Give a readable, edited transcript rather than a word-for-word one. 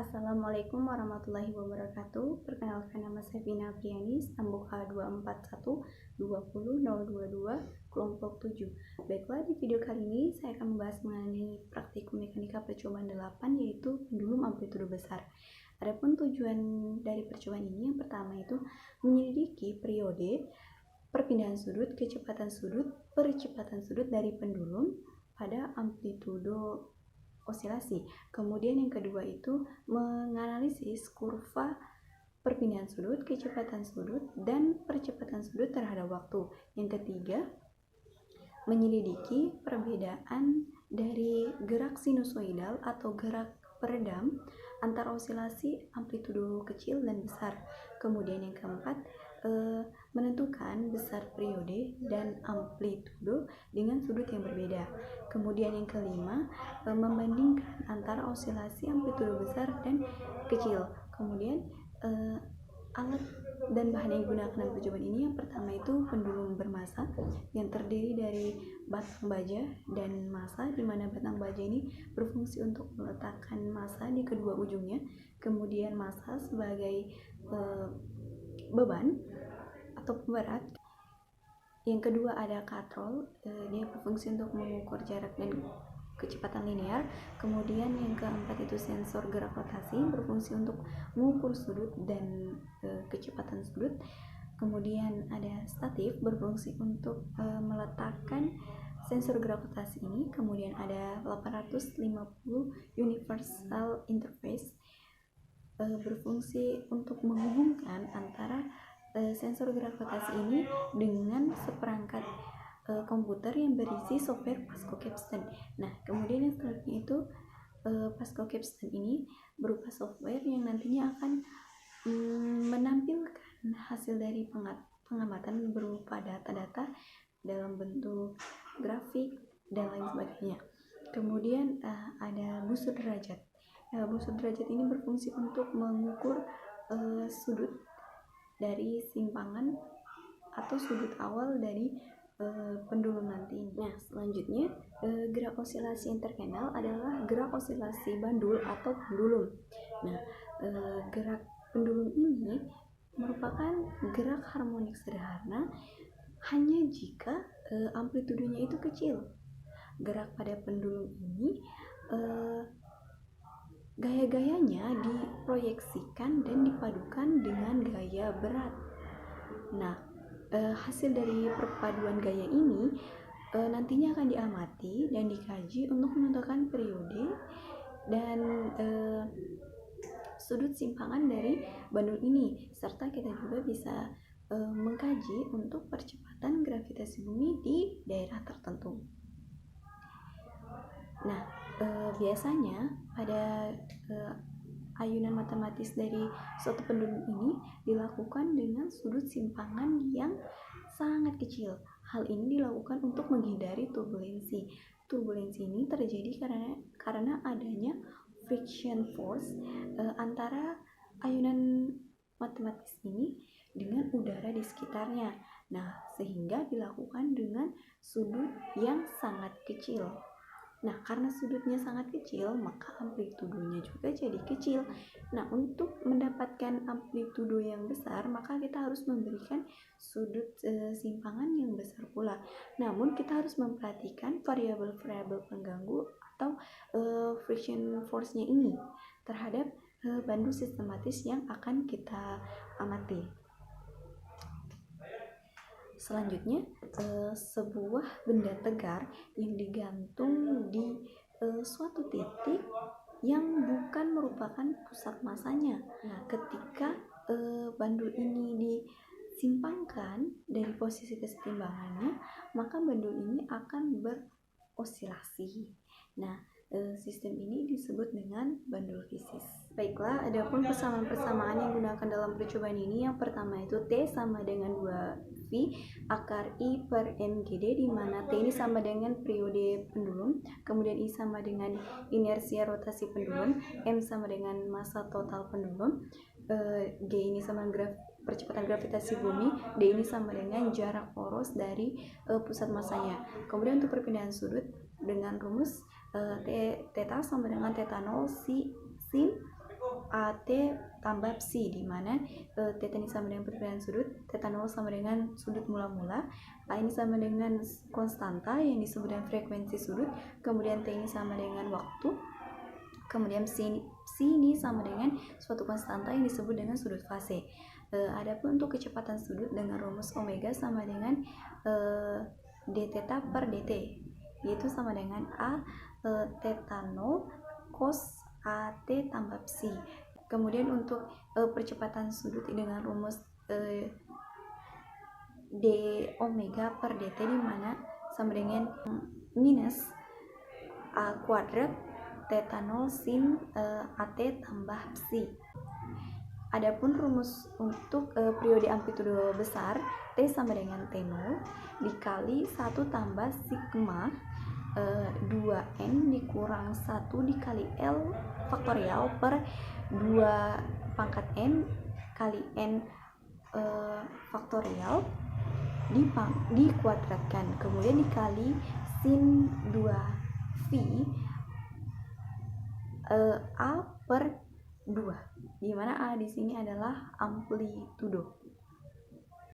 Assalamualaikum warahmatullahi wabarakatuh. Perkenalkan, nama saya Vina Priani, stambuk H241200022, kelompok 7. Baiklah, di video kali ini saya akan membahas mengenai praktikum mekanika percobaan 8, yaitu pendulum amplitudo besar. Adapun tujuan dari percobaan ini, yang pertama itu menyelidiki periode, perpindahan sudut, kecepatan sudut, percepatan sudut dari pendulum pada amplitudo osilasi. Kemudian yang kedua itu menganalisis kurva perpindahan sudut, kecepatan sudut, dan percepatan sudut terhadap waktu. Yang ketiga, menyelidiki perbedaan dari gerak sinusoidal atau gerak peredam antara osilasi amplitudo kecil dan besar. Kemudian yang keempat, menentukan besar periode dan amplitudo dengan sudut yang berbeda. Kemudian yang kelima, membandingkan antara osilasi amplitudo besar dan kecil. Kemudian alat dan bahan yang digunakan dalam percobaan ini, yang pertama itu pendulum bermassa yang terdiri dari batang baja dan massa, di mana batang baja ini berfungsi untuk meletakkan massa di kedua ujungnya. Kemudian massa sebagai beban atau pemberat. Yang kedua ada katrol, dia berfungsi untuk mengukur jarak dan kecepatan linear. Kemudian yang keempat itu sensor gerak rotasi, berfungsi untuk mengukur sudut dan kecepatan sudut. Kemudian ada statif, berfungsi untuk meletakkan sensor gerak rotasi ini. Kemudian ada 850 universal interface, berfungsi untuk menghubungkan antara sensor gerak rotasi ini dengan seperangkat komputer yang berisi software Pasco Capstan. Nah, kemudian yang selanjutnya itu Pasco Capstan ini berupa software yang nantinya akan menampilkan hasil dari pengamatan berupa data-data dalam bentuk grafik dan lain sebagainya. Kemudian ada busur derajat. Busur derajat ini berfungsi untuk mengukur sudut dari simpangan atau sudut awal dari pendulum nanti. Nah, selanjutnya gerak osilasi interkanal adalah gerak osilasi bandul atau pendulum. Nah, gerak pendulum ini merupakan gerak harmonik sederhana hanya jika amplitudonya itu kecil. Gerak pada pendulum ini gaya-gayanya diproyeksikan dan dipadukan dengan gaya berat. Nah, hasil dari perpaduan gaya ini nantinya akan diamati dan dikaji untuk menentukan periode dan sudut simpangan dari bandul ini, serta kita juga bisa mengkaji untuk percepatan gravitasi bumi di daerah tertentu. Nah, biasanya pada ayunan matematis dari suatu pendulum ini dilakukan dengan sudut simpangan yang sangat kecil. Hal ini dilakukan untuk menghindari turbulensi. Turbulensi ini terjadi karena adanya friction force antara ayunan matematis ini dengan udara di sekitarnya. Nah, sehingga dilakukan dengan sudut yang sangat kecil. Nah, karena sudutnya sangat kecil, maka amplitudonya juga jadi kecil. Nah, untuk mendapatkan amplitudo yang besar, maka kita harus memberikan sudut simpangan yang besar pula. Namun, kita harus memperhatikan variabel-variabel pengganggu atau friction force-nya ini terhadap bandul sistematis yang akan kita amati. Selanjutnya, sebuah benda tegar yang digantung di suatu titik yang bukan merupakan pusat masanya. Nah, ketika bandul ini disimpangkan dari posisi kesetimbangannya, maka bandul ini akan berosilasi. Nah, sistem ini disebut dengan bandul fisis. Baiklah, adapun persamaan-persamaan yang digunakan dalam percobaan ini, yang pertama itu T sama dengan 2V akar I per MGD, di mana T ini sama dengan periode pendulum, kemudian I sama dengan inersia rotasi pendulum, M sama dengan massa total pendulum, G ini sama dengan percepatan gravitasi bumi, D ini sama dengan jarak poros dari pusat masanya. Kemudian untuk perpindahan sudut dengan rumus theta sama dengan theta 0 sin AT tambah psi, di mana theta ini sama dengan perbedaan sudut, theta 0 sama dengan sudut mula-mula, A ini sama dengan konstanta yang disebut dengan frekuensi sudut, kemudian T ini sama dengan waktu, kemudian psi ini sama dengan suatu konstanta yang disebut dengan sudut fase. Adapun untuk kecepatan sudut dengan rumus omega sama dengan d theta per dt, yaitu sama dengan A theta 0 cos AT tambah psi. Kemudian untuk percepatan sudut dengan rumus d omega per dt, di mana sama dengan minus A kuadrat theta 0 sin AT tambah psi. Adapun rumus untuk periode amplitudo besar, T sama dengan T0 dikali 1 tambah sigma 2N dikurang 1 dikali L faktorial per 2 pangkat N kali N faktorial dikuadratkan, kemudian dikali sin 2 V A per 2, di mana A di sini adalah amplitudo.